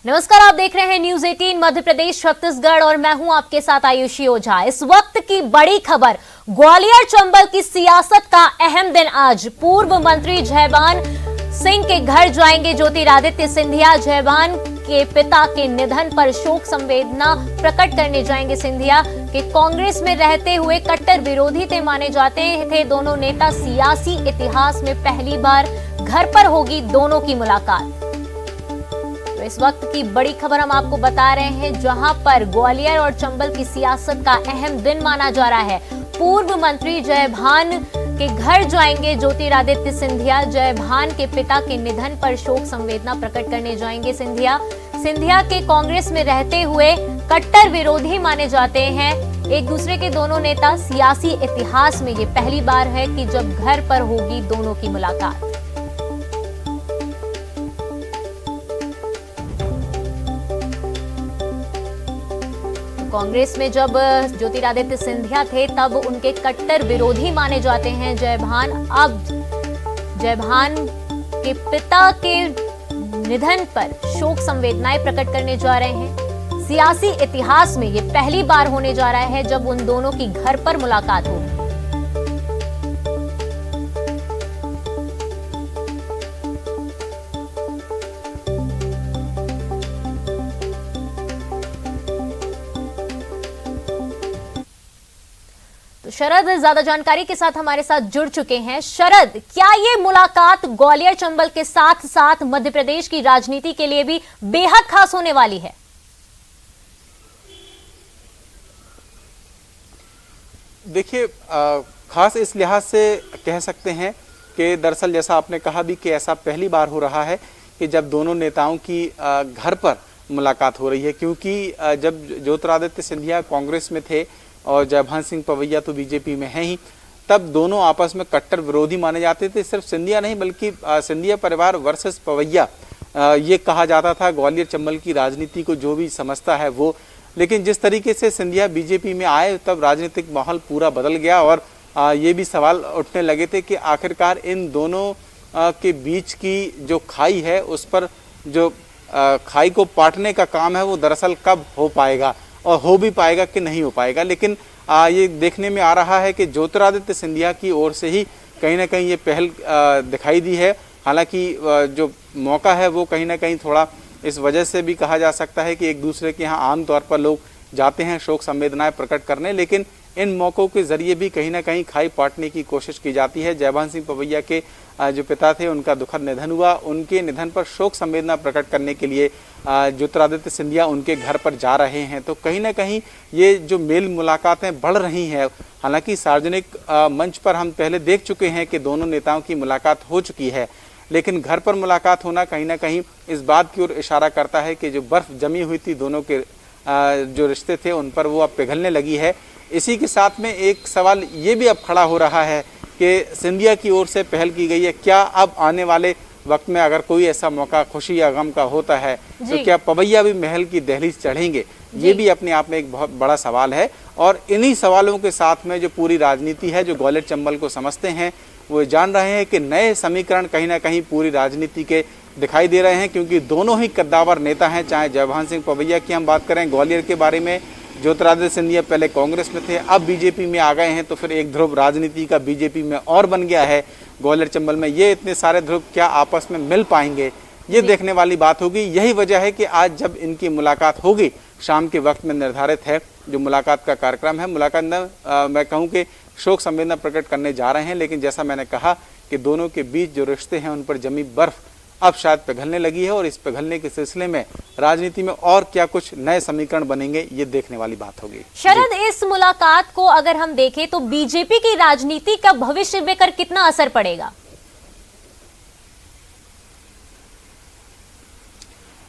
नमस्कार, आप देख रहे हैं न्यूज 18 मध्य प्रदेश छत्तीसगढ़ और मैं हूं आपके साथ आयुषी ओझा। इस वक्त की बड़ी खबर, ग्वालियर चंबल की सियासत का अहम दिन आज। पूर्व मंत्री जयभान सिंह के घर जाएंगे ज्योतिरादित्य सिंधिया। जयभान के पिता के निधन पर शोक संवेदना प्रकट करने जाएंगे सिंधिया के कांग्रेस में रहते हुए कट्टर विरोधी थे माने जाते थे दोनों नेता। सियासी इतिहास में पहली बार घर पर होगी दोनों की मुलाकात। तो इस वक्त की बड़ी खबर हम आपको बता रहे हैं, जहां पर ग्वालियर और चंबल की सियासत का अहम दिन माना जा रहा है। पूर्व मंत्री जयभान के घर जाएंगे ज्योतिरादित्य सिंधिया। जयभान के पिता के निधन पर शोक संवेदना प्रकट करने जाएंगे सिंधिया। सिंधिया के कांग्रेस में रहते हुए कट्टर विरोधी माने जाते हैं एक दूसरे के दोनों नेता। सियासी इतिहास में ये पहली बार है कि जब घर पर होगी दोनों की मुलाकात। कांग्रेस में जब ज्योतिरादित्य सिंधिया थे तब उनके कट्टर विरोधी माने जाते हैं जयभान। अब जयभान के पिता के निधन पर शोक संवेदनाएं प्रकट करने जा रहे हैं। सियासी इतिहास में ये पहली बार होने जा रहा है जब उन दोनों की घर पर मुलाकात होगी। तो शरद ज्यादा जानकारी के साथ हमारे साथ जुड़ चुके हैं। शरद, क्या ये मुलाकात ग्वालियर चंबल के साथ साथ मध्य प्रदेश की राजनीति के लिए भी बेहद खास होने वाली है? देखिए, खास इस लिहाज से कह सकते हैं कि दरअसल जैसा आपने कहा भी कि ऐसा पहली बार हो रहा है कि जब दोनों नेताओं की घर पर मुलाकात हो रही है, क्योंकि जब ज्योतिरादित्य सिंधिया कांग्रेस में थे और जयभान सिंह पवैया तो बीजेपी में है ही, तब दोनों आपस में कट्टर विरोधी माने जाते थे। सिर्फ सिंधिया नहीं बल्कि सिंधिया परिवार वर्सेस पवैया ये कहा जाता था ग्वालियर चंबल की राजनीति को जो भी समझता है वो। लेकिन जिस तरीके से सिंधिया बीजेपी में आए तब राजनीतिक माहौल पूरा बदल गया और ये भी सवाल उठने लगे थे कि आखिरकार इन दोनों के बीच की जो खाई है उस पर जो खाई को पाटने का काम है वो दरअसल कब हो पाएगा और हो भी पाएगा कि नहीं हो पाएगा। लेकिन ये देखने में आ रहा है कि ज्योतिरादित्य सिंधिया की ओर से ही कहीं ना कहीं ये पहल दिखाई दी है। हालांकि जो मौका है वो कहीं ना कहीं थोड़ा इस वजह से भी कहा जा सकता है कि एक दूसरे के यहाँ आमतौर पर लोग जाते हैं शोक संवेदनाएं प्रकट करने, लेकिन इन मौक़ों के जरिए भी कहीं ना कहीं खाई पाटने की कोशिश की जाती है। जयभान सिंह पवैया के जो पिता थे उनका दुखद निधन हुआ। उनके निधन पर शोक संवेदना प्रकट करने के लिए ज्योतिरादित्य सिंधिया उनके घर पर जा रहे हैं। तो कहीं ना कहीं ये जो मेल मुलाकातें बढ़ रही हैं, हालांकि सार्वजनिक मंच पर हम पहले देख चुके हैं कि दोनों नेताओं की मुलाकात हो चुकी है, लेकिन घर पर मुलाकात होना कहीं ना कहीं इस बात की ओर इशारा करता है कि जो बर्फ जमी हुई थी दोनों के जो रिश्ते थे उन पर वो अब पिघलने लगी है। इसी के साथ में एक सवाल ये भी अब खड़ा हो रहा है कि सिंधिया की ओर से पहल की गई है, क्या अब आने वाले वक्त में अगर कोई ऐसा मौका खुशी या गम का होता है तो क्या पवैया भी महल की दहलीज चढ़ेंगे? ये भी अपने आप में एक बहुत बड़ा सवाल है। और इन्हीं सवालों के साथ में जो पूरी राजनीति है, जो ग्वालियर चंबल को समझते हैं, वो जान रहे हैं कि नए समीकरण कहीं ना कहीं पूरी राजनीति के दिखाई दे रहे हैं, क्योंकि दोनों ही कद्दावर नेता हैं। चाहे जयभान सिंह पवैया की हम बात करें ग्वालियर के बारे में, ज्योतिरादित्य सिंधिया पहले कांग्रेस में थे, अब बीजेपी में आ गए हैं, तो फिर एक ध्रुव राजनीति का बीजेपी में और बन गया है ग्वालियर चंबल में। ये इतने सारे ध्रुव क्या आपस में मिल पाएंगे, ये देखने वाली बात होगी। यही वजह है कि आज जब इनकी मुलाकात होगी, शाम के वक्त में निर्धारित है जो मुलाकात का कार्यक्रम है। मुलाकात मैं कहूँ कि शोक संवेदना प्रकट करने जा रहे हैं, लेकिन जैसा मैंने कहा कि दोनों के बीच जो रिश्ते हैं उन पर जमी बर्फ अब शायद पिघलने लगी है और इस पिघलने के सिलसिले में राजनीति में और क्या कुछ नए समीकरण बनेंगे ये देखने वाली बात होगी। शरद, इस मुलाकात को अगर हम देखें तो बीजेपी की राजनीति का भविष्य में कर कितना असर पड़ेगा?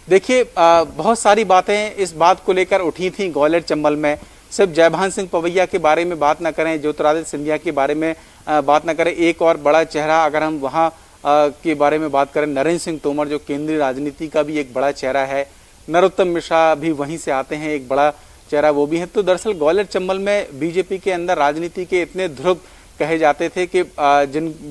देखिए, बहुत सारी बातें इस बात को लेकर उठी थी ग्वालियर चंबल में। सिर्फ जयभान सिंह पवैया के बारे में बात ना करें, ज्योतिरादित्य सिंधिया के बारे में बात ना करें, एक और बड़ा चेहरा अगर हम वहाँ के बारे में बात करें, नरेंद्र सिंह तोमर जो केंद्रीय राजनीति का भी एक बड़ा चेहरा है, नरोत्तम मिश्रा भी वहीं से आते हैं, एक बड़ा चेहरा वो भी है। तो दरअसल ग्वालियर चंबल में बीजेपी के अंदर राजनीति के इतने ध्रुव कहे जाते थे कि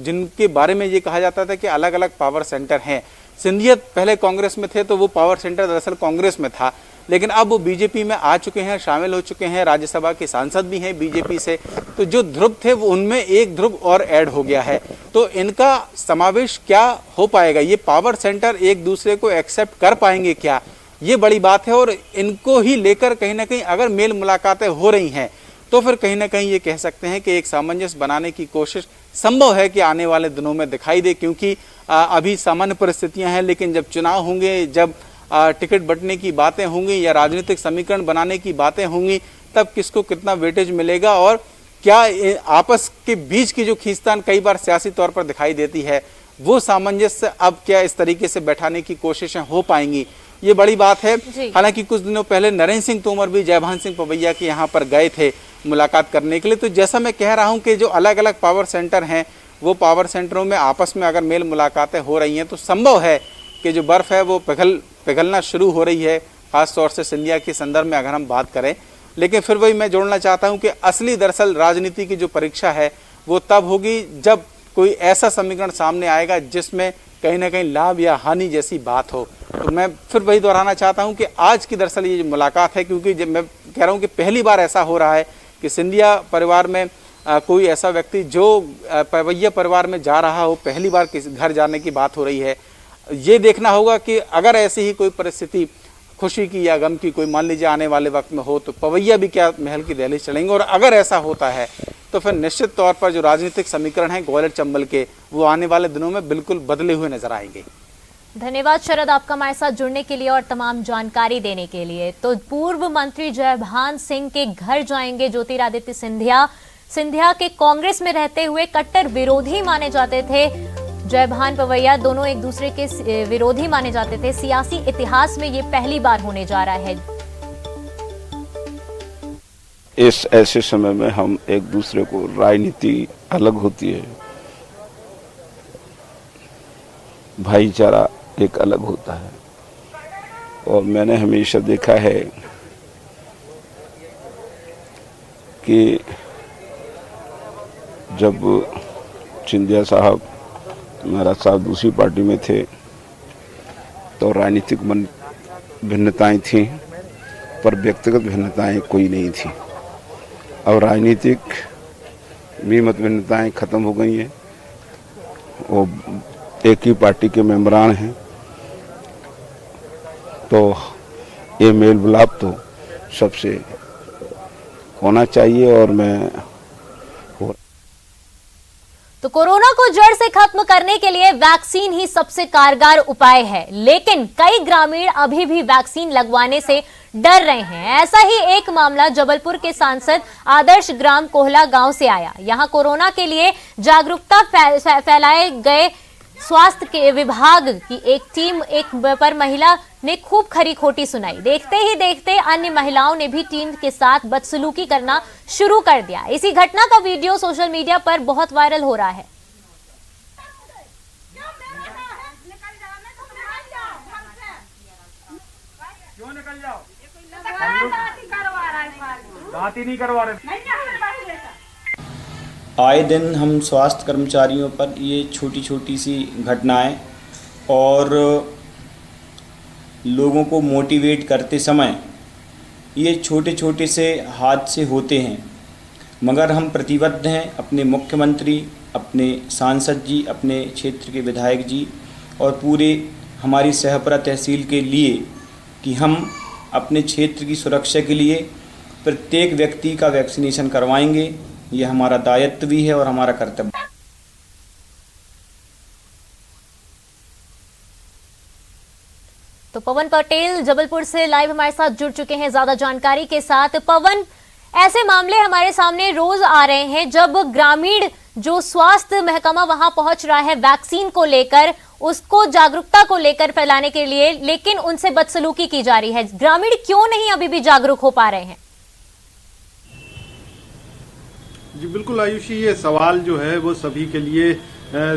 जिनके बारे में ये कहा जाता था कि अलग अलग पावर सेंटर हैं। सिंधिया पहले कांग्रेस में थे तो वो पावर सेंटर दरअसल कांग्रेस में था, लेकिन अब वो बीजेपी में आ चुके हैं, शामिल हो चुके हैं, राज्यसभा के सांसद भी हैं बीजेपी से। तो जो ध्रुव थे वो उनमें एक ध्रुव और ऐड हो गया है। तो इनका समावेश क्या हो पाएगा, ये पावर सेंटर एक दूसरे को एक्सेप्ट कर पाएंगे क्या, ये बड़ी बात है। और इनको ही लेकर कहीं ना कहीं अगर मेल मुलाकातें हो रही हैं तो फिर कहीं ना कहीं ये कह सकते हैं कि एक सामंजस्य बनाने की कोशिश संभव है कि आने वाले दिनों में दिखाई दे, क्योंकि अभी सामान्य परिस्थितियां हैं, लेकिन जब चुनाव होंगे, जब टिकट बंटने की बातें होंगी या राजनीतिक समीकरण बनाने की बातें होंगी, तब किसको कितना वेटेज मिलेगा और क्या आपस के बीच की जो खींचतान कई बार सियासी तौर पर दिखाई देती है, वो सामंजस्य अब क्या इस तरीके से बैठाने की कोशिशें हो पाएंगी, ये बड़ी बात है। हालांकि कुछ दिनों पहले नरेंद्र सिंह तोमर भी जयभान सिंह पवैया के यहाँ पर गए थे मुलाकात करने के लिए। तो जैसा मैं कह रहा हूँ कि जो अलग अलग पावर सेंटर हैं, वो पावर सेंटरों में आपस में अगर मेल मुलाकातें हो रही हैं तो संभव है कि जो बर्फ़ है वो पिघलना शुरू हो रही है, खासतौर से सिंधिया के संदर्भ में अगर हम बात करें। लेकिन फिर वही मैं जोड़ना चाहता हूं कि असली दरअसल राजनीति की जो परीक्षा है वो तब होगी जब कोई ऐसा समीकरण सामने आएगा जिसमें कहीं ना कहीं लाभ या हानि जैसी बात हो। तो मैं फिर वही दोहराना चाहता हूं कि आज की दरअसल ये जो मुलाकात है, क्योंकि जब मैं कह रहा हूं कि पहली बार ऐसा हो रहा है कि सिंधिया परिवार में कोई ऐसा व्यक्ति जो पवैया परिवार में जा रहा हो, पहली बार किसी घर जाने की बात हो रही है। ये देखना होगा कि अगर ऐसी ही कोई परिस्थिति खुशी की या गम की कोई मान लीजिए आने वाले वक्त में हो तो पवैया भी क्या महल की दहलीज चलेंगे, और अगर ऐसा होता है तो फिर निश्चित तौर पर जो राजनीतिक समीकरण है ग्वालियर चंबल के, वो आने वाले दिनों में बिल्कुल बदले हुए नजर आएंगे। धन्यवाद शरद, आपका हमारे साथ जुड़ने के लिए और तमाम जानकारी देने के लिए। तो पूर्व मंत्री जयभान सिंह के घर जाएंगे ज्योतिरादित्य सिंधिया। सिंधिया के कांग्रेस में रहते हुए कट्टर विरोधी माने जाते थे। जयभान पवैया दोनों एक दूसरे के विरोधी माने जाते थे। सियासी इतिहास में ये पहली बार होने जा रहा है। इस ऐसे समय में हम एक दूसरे को, राजनीति अलग होती है, भाईचारा एक अलग होता है। और मैंने हमेशा देखा है कि जब सिंधिया साहब, महाराज साहब दूसरी पार्टी में थे तो राजनीतिक भिन्नताएं थीं, पर व्यक्तिगत भिन्नताएं कोई नहीं थी। अब राजनीतिक भी मत भिन्नताएं खत्म हो गई हैं, वो एक ही पार्टी के मेंबरान हैं, तो ये मेल मिलाप तो सबसे होना चाहिए। और मैं तो कोरोना को जड़ से खत्म करने के लिए वैक्सीन ही सबसे कारगर उपाय है, लेकिन कई ग्रामीण अभी भी वैक्सीन लगवाने से डर रहे हैं। ऐसा ही एक मामला जबलपुर के सांसद आदर्श ग्राम कोहला गांव से आया। यहां कोरोना के लिए जागरूकता फैलाए गए स्वास्थ्य के विभाग की एक टीम पर महिला ने खूब खरी खोटी सुनाई। देखते ही देखते अन्य महिलाओं ने भी टीम के साथ बदसलूकी करना शुरू कर दिया। इसी घटना का वीडियो सोशल मीडिया पर बहुत वायरल हो रहा है। क्यों निकल जाओ? दांती नहीं करवा रहे। आए दिन हम स्वास्थ्य कर्मचारियों पर ये छोटी छोटी सी घटनाएं और लोगों को मोटिवेट करते समय ये छोटे छोटे से हादसे होते हैं, मगर हम प्रतिबद्ध हैं अपने मुख्यमंत्री, अपने सांसद जी, अपने क्षेत्र के विधायक जी और पूरे हमारी सहपुरा तहसील के लिए कि हम अपने क्षेत्र की सुरक्षा के लिए प्रत्येक व्यक्ति का वैक्सीनेशन करवाएंगे। ये हमारा दायित्व भी है और हमारा कर्तव्य। तो पवन पटेल जबलपुर से लाइव हमारे साथ जुड़ चुके हैं ज्यादा जानकारी के साथ। पवन, ऐसे मामले हमारे सामने रोज आ रहे हैं जब ग्रामीण जो स्वास्थ्य महकमा वहां पहुंच रहा है वैक्सीन को लेकर, उसको जागरूकता को लेकर फैलाने के लिए, लेकिन उनसे बदसलूकी की जा रही है। ग्रामीण क्यों नहीं अभी भी जागरूक हो पा रहे हैं? जी बिल्कुल आयुषी, ये सवाल जो है वो सभी के लिए,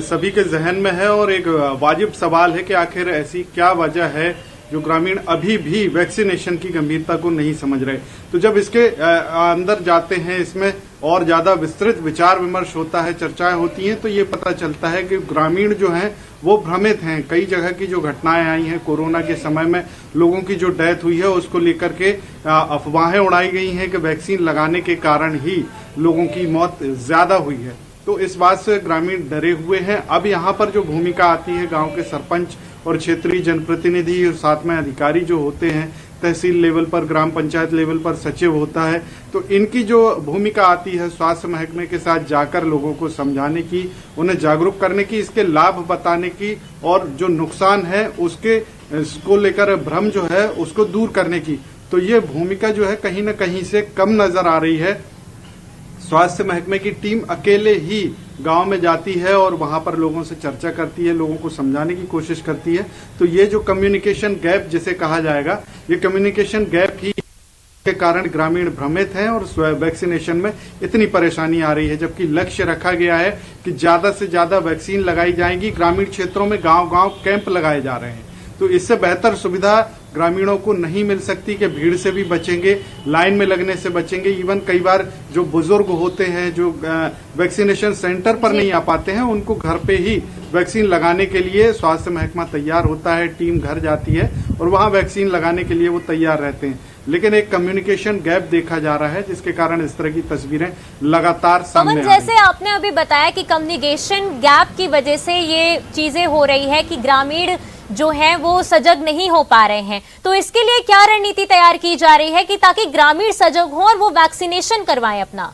सभी के जहन में है और एक वाजिब सवाल है कि आखिर ऐसी क्या वजह है जो ग्रामीण अभी भी वैक्सीनेशन की गंभीरता को नहीं समझ रहे। तो जब इसके अंदर जाते हैं, इसमें और ज्यादा विस्तृत विचार विमर्श होता है, चर्चाएं होती हैं, तो ये पता चलता है कि ग्रामीण जो हैं वो भ्रमित हैं। कई जगह की जो घटनाएं आई हैं कोरोना के समय में, लोगों की जो डेथ हुई है उसको लेकर के अफवाहें उड़ाई गई हैं कि वैक्सीन लगाने के कारण ही लोगों की मौत ज्यादा हुई है। तो इस बात से ग्रामीण डरे हुए हैं। अब यहाँ पर जो भूमिका आती है गांव के सरपंच और क्षेत्रीय जनप्रतिनिधि और साथ में अधिकारी जो होते हैं, तहसील लेवल पर, ग्राम पंचायत लेवल पर सचिव होता है, तो इनकी जो भूमिका आती है स्वास्थ्य महकमे के साथ जाकर लोगों को समझाने की, उन्हें जागरूक करने की, इसके लाभ बताने की और जो नुकसान है उसको लेकर भ्रम जो है उसको दूर करने की। तो ये भूमिका जो है कहीं न कहीं से कम नजर आ रही है। स्वास्थ्य महकमे की टीम अकेले ही गांव में जाती है और वहां पर लोगों से चर्चा करती है, लोगों को समझाने की कोशिश करती है। तो ये जो कम्युनिकेशन गैप जिसे कहा जाएगा, ये कम्युनिकेशन गैप ही के कारण ग्रामीण भ्रमित हैं और वैक्सीनेशन में इतनी परेशानी आ रही है। जबकि लक्ष्य रखा गया है कि ज्यादा से ज्यादा वैक्सीन लगाई जाएगी। ग्रामीण क्षेत्रों में गांव-गांव कैंप लगाए जा रहे हैं, तो इससे बेहतर सुविधा ग्रामीणों को नहीं मिल सकती कि भीड़ से भी बचेंगे, लाइन में लगने से बचेंगे। इवन कई बार जो बुजुर्ग होते हैं जो वैक्सीनेशन सेंटर पर नहीं आ पाते हैं, उनको घर पे ही वैक्सीन लगाने के लिए स्वास्थ्य महकमा तैयार होता है, टीम घर जाती है और वहां वैक्सीन लगाने के लिए वो तैयार रहते हैं। लेकिन एक कम्युनिकेशन गैप देखा जा रहा है जिसके कारण इस तरह की तस्वीरें लगातार सामने आ रही हैं। जैसे आपने अभी बताया कि कम्युनिकेशन गैप की वजह से ये चीजें हो रही है कि ग्रामीण जो है वो सजग नहीं हो पा रहे हैं, तो इसके लिए क्या रणनीति तैयार की जा रही है कि ताकि ग्रामीण सजग हो और वो वैक्सीनेशन करवाएं अपना?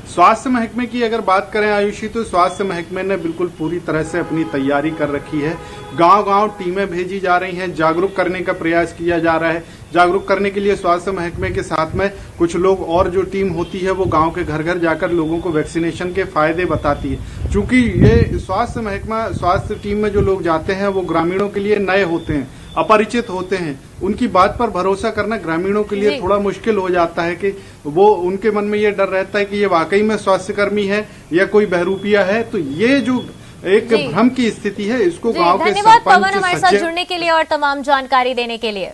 स्वास्थ्य महकमे की अगर बात करें आयुषी, तो स्वास्थ्य महकमे ने बिल्कुल पूरी तरह से अपनी तैयारी कर रखी है। गांव-गांव टीमें भेजी जा रही हैं, जागरूक करने का प्रयास किया जा रहा है। जागरूक करने के लिए स्वास्थ्य महकमे के साथ में कुछ लोग और जो टीम होती है वो गांव के घर घर जाकर लोगों को वैक्सीनेशन के फायदे बताती है। चूंकि ये स्वास्थ्य महकमा, स्वास्थ्य टीम में जो लोग जाते हैं वो ग्रामीणों के लिए नए होते हैं, अपरिचित होते हैं। उनकी बात पर भरोसा करना ग्रामीणों के लिए थोड़ा मुश्किल हो जाता है कि वो उनके मन में ये डर रहता है कि ये वाकई में स्वास्थ्यकर्मी है या कोई बहरूपिया है। तो ये जो एक भ्रम की स्थिति है इसको गांव के धन्यवाद पवन हमारे साथ जुड़ने के लिए और तमाम जानकारी देने के लिए।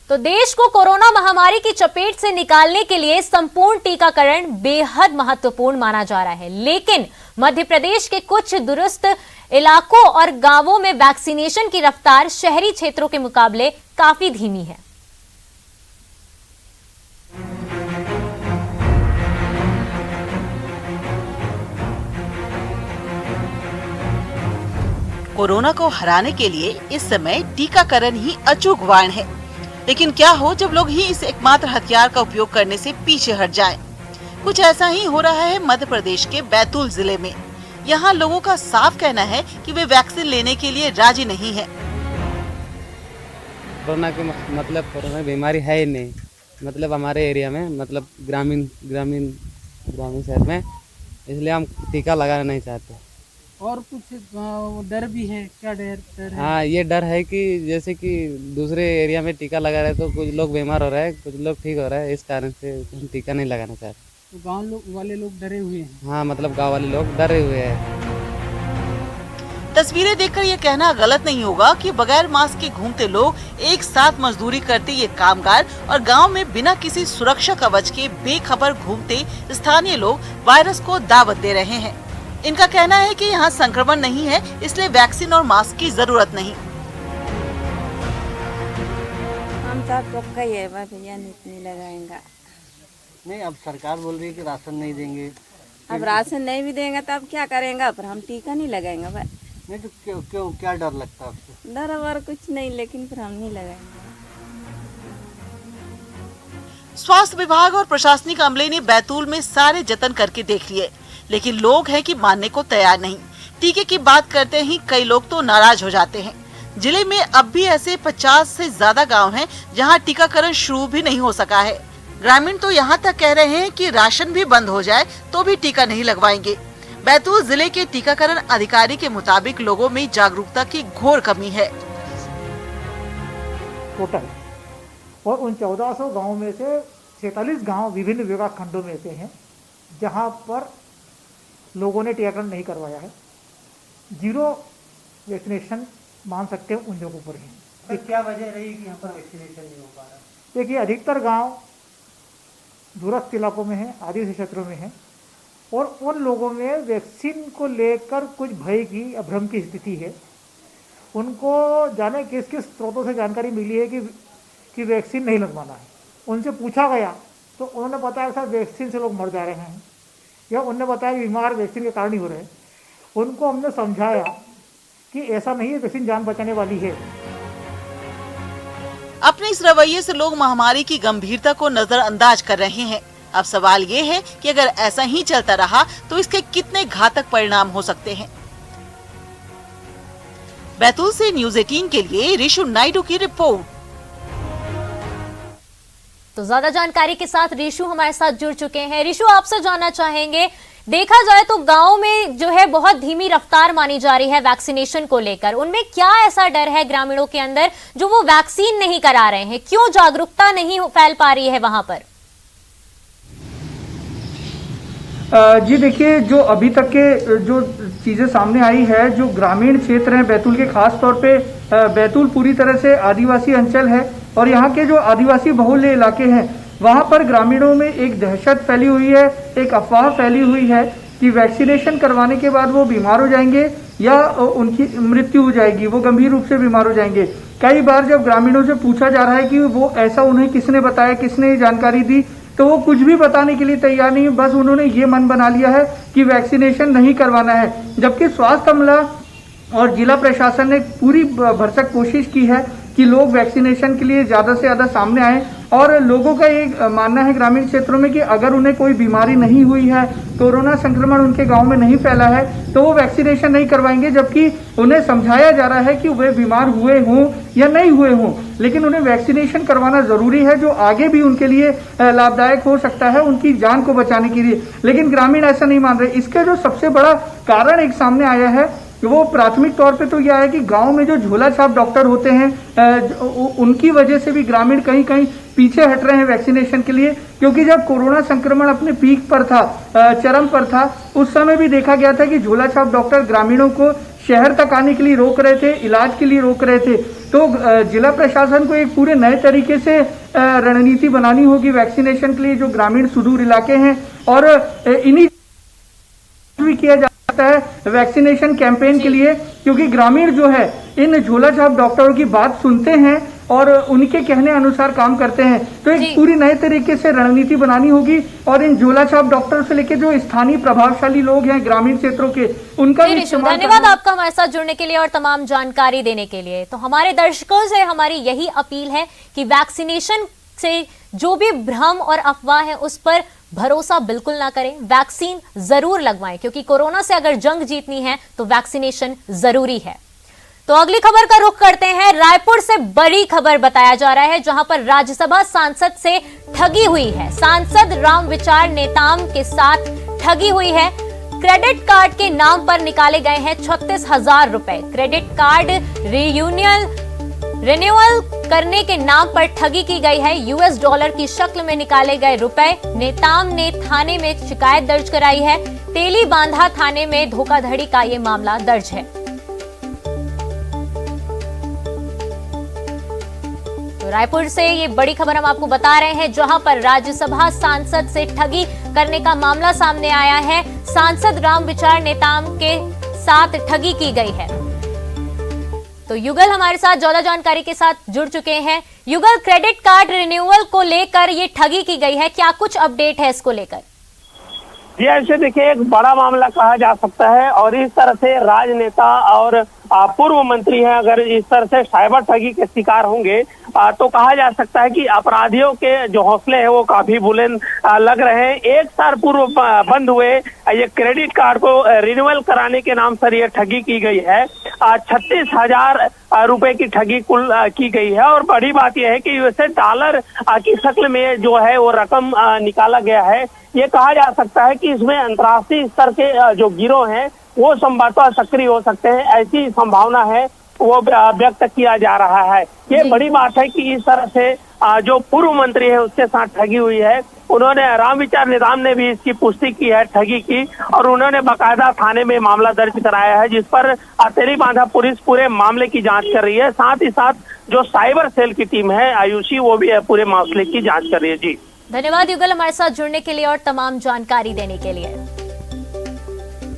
तो देश को कोरोना महामारी की चपेट से निकालने के लिए संपूर्ण टीकाकरण बेहद महत्वपूर्ण माना जा रहा है, लेकिन मध्य प्रदेश के कुछ दूरस्थ इलाकों और गांवों में वैक्सीनेशन की रफ्तार शहरी क्षेत्रों के मुकाबले काफी धीमी है। कोरोना को हराने के लिए इस समय टीकाकरण ही अचूक वाण है, लेकिन क्या हो जब लोग ही इस एकमात्र हथियार का उपयोग करने से पीछे हट जाएं। कुछ ऐसा ही हो रहा है मध्य प्रदेश के बैतूल जिले में। यहाँ लोगों का साफ कहना है कि वे वैक्सीन लेने के लिए राजी नहीं है। कोरोना के मतलब कोरोना बीमारी है ही नहीं, मतलब हमारे एरिया में, मतलब ग्रामीण शहर में, इसलिए हम टीका लगाना नहीं चाहते। और कुछ डर भी है? क्या डर है? हाँ, ये डर है कि जैसे कि दूसरे एरिया में टीका लगा रहे तो कुछ लोग बीमार हो रहे हैं, कुछ लोग ठीक हो रहे हैं, इस कारण से हम टीका नहीं लगाना चाहते। तो गाँव वाले लोग डरे हुए हैं? हाँ, मतलब गाँव वाले लोग डरे हुए हैं। तस्वीरें देखकर ये कहना गलत नहीं होगा कि बगैर मास्क के घूमते लोग, एक साथ मजदूरी करते ये कामगार और गांव में बिना किसी सुरक्षा कवच के बेखबर घूमते स्थानीय लोग वायरस को दावत दे रहे हैं। इनका कहना है कि यहाँ संक्रमण नहीं है, इसलिए वैक्सीन और मास्क की जरूरत नहीं। हम सब पक्का ही है, भैया नहीं लगाएंगा। नहीं, अब सरकार बोल रही है कि राशन नहीं देंगे। अब राशन नहीं भी देंगे तो अब क्या करेंगे, पर हम टीका नहीं लगाएंगे भाई। नहीं तो क्यों क्या डर लगता है आपको? डर और कुछ नहीं, लेकिन फिर हम नहीं लगाएंगे। स्वास्थ्य विभाग और प्रशासनिक अमले ने बैतूल में सारे जतन करके देख लिए, लेकिन लोग हैं कि मानने को तैयार नहीं। टीके की बात करते ही कई लोग तो नाराज हो जाते हैं। जिले में अब भी ऐसे 50 से ज्यादा गांव हैं जहां टीकाकरण शुरू भी नहीं हो सका है। ग्रामीण तो यहां तक कह रहे हैं कि राशन भी बंद हो जाए तो भी टीका नहीं लगवाएंगे। बैतूल जिले के टीकाकरण अधिकारी के मुताबिक लोगों में जागरूकता की घोर कमी है। टोटल और उन 1400 गाँव में से 46 गाँव विभिन्न विकास खंडों में से हैं जहां पर लोगों ने टीकाकरण नहीं करवाया है। 0 वैक्सीनेशन मान सकते हैं उन लोगों पर है। क्या वजह रही कि यहाँ पर वैक्सीनेशन नहीं हो पा रहा? देखिए अधिकतर गांव दूरस्थ इलाकों में है, आदिवासी क्षेत्रों में है, और उन लोगों में वैक्सीन को लेकर कुछ भय की या भ्रम की स्थिति है। उनको जाने किस किस स्रोतों से जानकारी मिली है कि वैक्सीन नहीं लगवाना है। उनसे पूछा गया तो उन्होंने बताया सर वैक्सीन से लोग मर जा रहे हैं, या उन्होंने बताया कि बीमार वैक्सीन के कारण ही हो रहे हैं। उनको हमने समझाया कि ऐसा नहीं है, वैक्सीन जान बचाने वाली है। अपने इस रवैये से लोग महामारी की गंभीरता को नजरअंदाज कर रहे हैं। अब सवाल ये है कि अगर ऐसा ही चलता रहा तो इसके कितने घातक परिणाम हो सकते हैं। बैतूल से न्यूज़ 18 के लिए ऋषु नायडू की रिपोर्ट। तो ज्यादा जानकारी के साथ ऋषु हमारे साथ जुड़ चुके हैं। ऋषु, आपसे जानना चाहेंगे, देखा जाए तो गांव में जो है बहुत धीमी रफ्तार मानी जा रही है वैक्सीनेशन को लेकर। उनमें क्या ऐसा डर है ग्रामीणों के अंदर जो वो वैक्सीन नहीं करा रहे हैं? क्यों जागरूकता नहीं फैल पा रही है वहां पर? जी देखिए, जो अभी तक के जो चीज़ें सामने आई है, जो ग्रामीण क्षेत्र हैं बैतूल के, खास तौर पे बैतूल पूरी तरह से आदिवासी अंचल है और यहाँ के जो आदिवासी बहुल्य इलाके हैं वहाँ पर ग्रामीणों में एक दहशत फैली हुई है, एक अफवाह फैली हुई है कि वैक्सीनेशन करवाने के बाद वो बीमार हो जाएंगे या उनकी मृत्यु हो जाएगी, वो गंभीर रूप से बीमार हो जाएंगे। कई बार जब ग्रामीणों से पूछा जा रहा है कि वो ऐसा उन्हें किसने बताया, किसने ये जानकारी दी, तो वो कुछ भी बताने के लिए तैयार नहीं। बस उन्होंने ये मन बना लिया है कि वैक्सीनेशन नहीं करवाना है, जबकि स्वास्थ्य अमला और जिला प्रशासन ने पूरी भरसक कोशिश की है कि लोग वैक्सीनेशन के लिए ज़्यादा से ज़्यादा सामने आए। और लोगों का ये मानना है ग्रामीण क्षेत्रों में कि अगर उन्हें कोई बीमारी नहीं हुई है, कोरोना संक्रमण उनके गांव में नहीं फैला है, तो वो वैक्सीनेशन नहीं करवाएंगे, जबकि उन्हें समझाया जा रहा है कि वे बीमार हुए हों या नहीं हुए हों, लेकिन उन्हें वैक्सीनेशन करवाना ज़रूरी है, जो आगे भी उनके लिए लाभदायक हो सकता है, उनकी जान को बचाने के लिए। लेकिन ग्रामीण ऐसा नहीं मान रहे। इसका जो सबसे बड़ा कारण एक सामने आया है वो प्राथमिक तौर पे तो यह है कि गांव में जो झोला छाप डॉक्टर होते हैं उनकी वजह से भी ग्रामीण कहीं कहीं पीछे हट रहे हैं वैक्सीनेशन के लिए, क्योंकि जब कोरोना संक्रमण अपने पीक पर था, चरम पर था, उस समय भी देखा गया था कि झोला छाप डॉक्टर ग्रामीणों को शहर तक आने के लिए रोक रहे थे, इलाज के लिए रोक रहे थे। तो जिला प्रशासन को एक पूरे नए तरीके से रणनीति बनानी होगी वैक्सीनेशन के लिए, जो ग्रामीण सुदूर इलाके हैं, और इन्हीं भी किया जाता है वैक्सीनेशन कैंपेन के लिए, क्योंकि ग्रामीण जो है इन झोला छाप डॉक्टरों की बात सुनते हैं और उनके कहने अनुसार काम करते हैं। तो एक पूरी नए तरीके से रणनीति बनानी होगी और इन झोला छाप डॉक्टर से लेकर जो स्थानीय प्रभावशाली लोग हैं ग्रामीण क्षेत्रों के, उनका भी इस्तेमाल। धन्यवाद आपका हमारे साथ जुड़ने के लिए और तमाम जानकारी देने के लिए। तो हमारे दर्शकों से हमारी यही अपील है कि वैक्सीनेशन से जो भी भ्रम और अफवाह है उस पर भरोसा बिल्कुल ना करें, वैक्सीन जरूर लगवाएं, क्योंकि कोरोना से अगर जंग जीतनी है तो वैक्सीनेशन जरूरी है। तो अगली खबर का रुख करते हैं। रायपुर से बड़ी खबर बताया जा रहा है, जहां पर राज्यसभा सांसद से ठगी हुई है। सांसद रामविचार नेताम के साथ ठगी हुई है। क्रेडिट कार्ड के नाम पर निकाले गए हैं 36,000 रुपए। क्रेडिट कार्ड रिन्यूअल करने के नाम पर ठगी की गई है। US डॉलर की शक्ल में निकाले गए रुपए। नेताम ने थाने में शिकायत दर्ज कराई है। तेली बांधा थाने में धोखाधड़ी का ये मामला दर्ज है। तो रायपुर से ये बड़ी खबर हम आपको बता रहे हैं, जहां पर राज्यसभा सांसद से ठगी करने का मामला सामने आया है। सांसद रामविचार नेताम के साथ ठगी की गई है। तो युगल हमारे साथ ज्यादा जानकारी के साथ जुड़ चुके हैं। युगल, क्रेडिट कार्ड रिन्यूअल को लेकर ये ठगी की गई है, क्या कुछ अपडेट है इसको लेकर? जी ऐसे देखिए, एक बड़ा मामला कहा जा सकता है और इस तरह से राजनेता और पूर्व मंत्री हैं, अगर इस तरह से साइबर ठगी के शिकार होंगे तो कहा जा सकता है कि अपराधियों के जो हौसले हैं वो काफी बुलंद लग रहे हैं। एक साल पूर्व बंद हुए ये क्रेडिट कार्ड को रिन्यूअल कराने के नाम पर ये ठगी की गई है। 36,000 रुपए की ठगी कुल की गई है और बड़ी बात यह है कि वैसे डॉलर की शक्ल में जो है वो रकम निकाला गया है। ये कहा जा सकता है कि इसमें अंतर्राष्ट्रीय स्तर के जो गिरोह हैं वो संभवतः सक्रिय हो सकते हैं, ऐसी संभावना है, वो व्यक्त किया जा रहा है। ये बड़ी बात है कि इस तरह से जो पूर्व मंत्री है उसके साथ ठगी हुई है। उन्होंने रामविचार नेताम ने भी इसकी पुष्टि की है ठगी की, और उन्होंने बाकायदा थाने में मामला दर्ज कराया है, जिस पर तेली बांधा पुलिस पूरे मामले की जांच कर रही है। साथ ही साथ जो साइबर सेल की टीम है आयुषी, वो भी पूरे मामले की जांच कर रही है। जी धन्यवाद युगल हमारे साथ जुड़ने के लिए और तमाम जानकारी देने के लिए।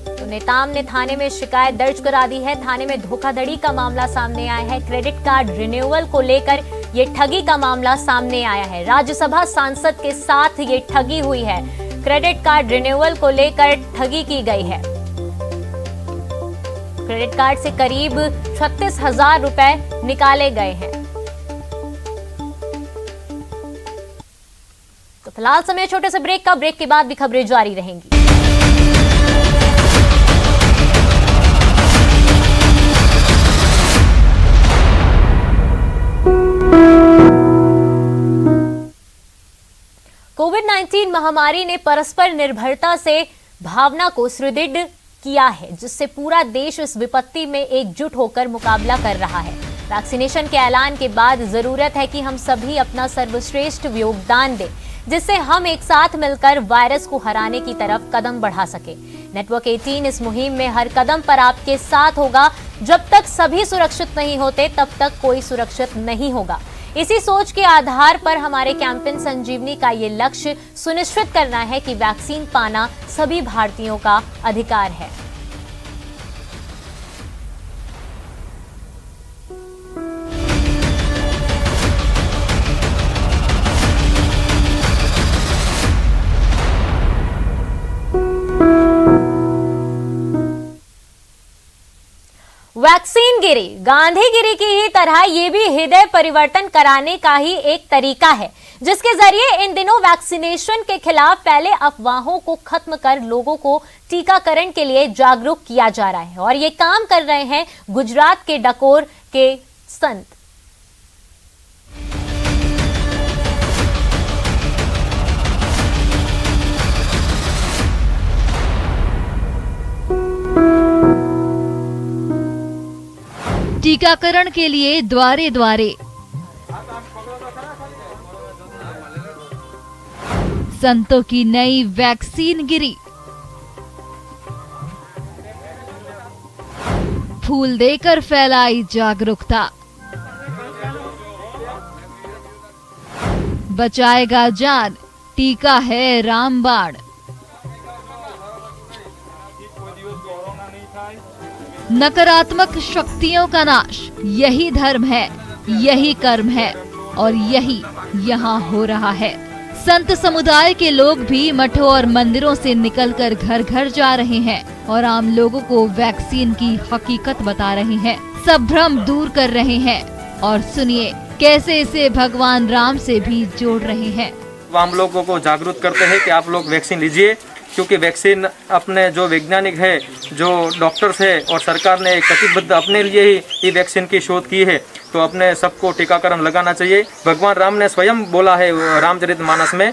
तो नेताम ने थाने में शिकायत दर्ज करा दी है। थाने में धोखाधड़ी का मामला सामने आया है। क्रेडिट कार्ड रिन्यूअल को लेकर ये ठगी का मामला सामने आया है। राज्यसभा सांसद के साथ ये ठगी हुई है। क्रेडिट कार्ड रिन्यूअल को लेकर ठगी की गई है। क्रेडिट कार्ड से करीब 36,000 रुपए निकाले गए हैं। तो फिलहाल समय छोटे से ब्रेक का। ब्रेक के बाद भी खबरें जारी रहेंगी। कोविड-19 महामारी ने परस्पर निर्भरता से भावना को सुदृढ़ किया है, जिससे पूरा देश इस विपत्ति में एकजुट होकर मुकाबला कर रहा है। वैक्सीनेशन के ऐलान के बाद जरूरत है कि हम सभी अपना सर्वश्रेष्ठ योगदान दें, जिससे हम एक साथ मिलकर वायरस को हराने की तरफ कदम बढ़ा सके। नेटवर्क 18 इस मुहिम में हर कदम पर आपके साथ होगा। जब तक सभी सुरक्षित नहीं होते तब तक कोई सुरक्षित नहीं होगा। इसी सोच के आधार पर हमारे कैंपेन संजीवनी का ये लक्ष्य सुनिश्चित करना है कि वैक्सीन पाना सभी भारतीयों का अधिकार है। वैक्सीन गिरी गांधीगिरी की ही तरह ये भी हृदय परिवर्तन कराने का ही एक तरीका है, जिसके जरिए इन दिनों वैक्सीनेशन के खिलाफ फैले अफवाहों को खत्म कर लोगों को टीकाकरण के लिए जागरूक किया जा रहा है। और ये काम कर रहे हैं गुजरात के डाकोर के संत। टीकाकरण के लिए द्वारे द्वारे संतों की नई वैक्सीन गिरी। फूल देकर फैलाई जागरूकता। बचाएगा जान, टीका है रामबाण। नकारात्मक शक्तियों का नाश, यही धर्म है, यही कर्म है और यही यहाँ हो रहा है। संत समुदाय के लोग भी मठों और मंदिरों से निकलकर घर घर जा रहे हैं और आम लोगों को वैक्सीन की हकीकत बता रहे हैं, सब भ्रम दूर कर रहे हैं। और सुनिए कैसे इसे भगवान राम से भी जोड़ रहे हैं। आम लोगों को जागरूक करते हैं कि आप लोग वैक्सीन लीजिए, क्योंकि वैक्सीन अपने जो वैज्ञानिक है, जो डॉक्टर्स है और सरकार ने कटिबद्ध अपने लिए ही ये वैक्सीन की शोध की है, तो अपने सबको टीकाकरण लगाना चाहिए। भगवान राम ने स्वयं बोला है रामचरितमानस में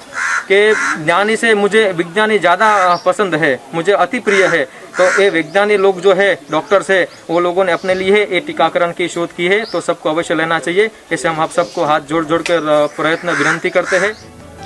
कि ज्ञानी से मुझे विज्ञानी ज़्यादा पसंद है, मुझे अति प्रिय है। तो ये वैज्ञानिक लोग जो है, डॉक्टर्स है, वो लोगों ने अपने लिए ये टीकाकरण की शोध की है, तो सबको अवश्य लेना चाहिए। ऐसे हम आप सबको हाथ जोड़ जोड़ कर प्रयत्न विनती करते हैं।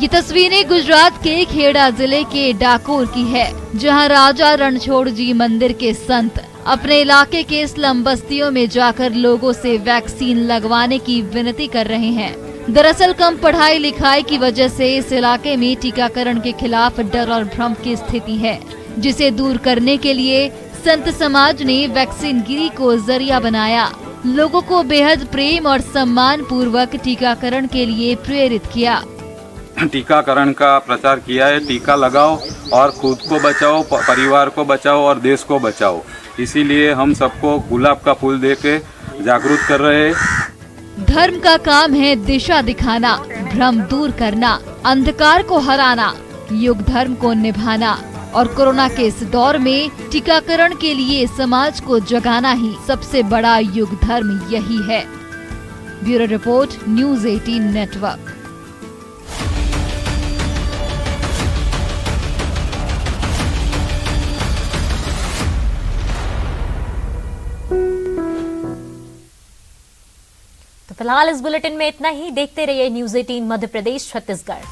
ये तस्वीरें गुजरात के खेड़ा जिले के डाकोर की है, जहां राजा रणछोड़ जी मंदिर के संत अपने इलाके के स्लम बस्तियों में जाकर लोगों से वैक्सीन लगवाने की विनती कर रहे हैं। दरअसल कम पढ़ाई लिखाई की वजह से इस इलाके में टीकाकरण के खिलाफ डर और भ्रम की स्थिति है, जिसे दूर करने के लिए संत समाज ने वैक्सीन गिरी को जरिया बनाया। लोगों को बेहद प्रेम और सम्मान पूर्वक टीकाकरण के लिए प्रेरित किया। टीकाकरण का प्रचार किया है। टीका लगाओ और खुद को बचाओ, परिवार को बचाओ और देश को बचाओ। इसीलिए हम सबको गुलाब का फूल देके जागरूक कर रहे हैं। धर्म का काम है दिशा दिखाना, भ्रम दूर करना, अंधकार को हराना, युग धर्म को निभाना और कोरोना के इस दौर में टीकाकरण के लिए समाज को जगाना ही सबसे बड़ा युग धर्म यही है। Bureau report, news 18 network. तो फिलहाल इस बुलेटिन में इतना ही। देखते रहिए न्यूज़ 18 मध्य प्रदेश छत्तीसगढ़।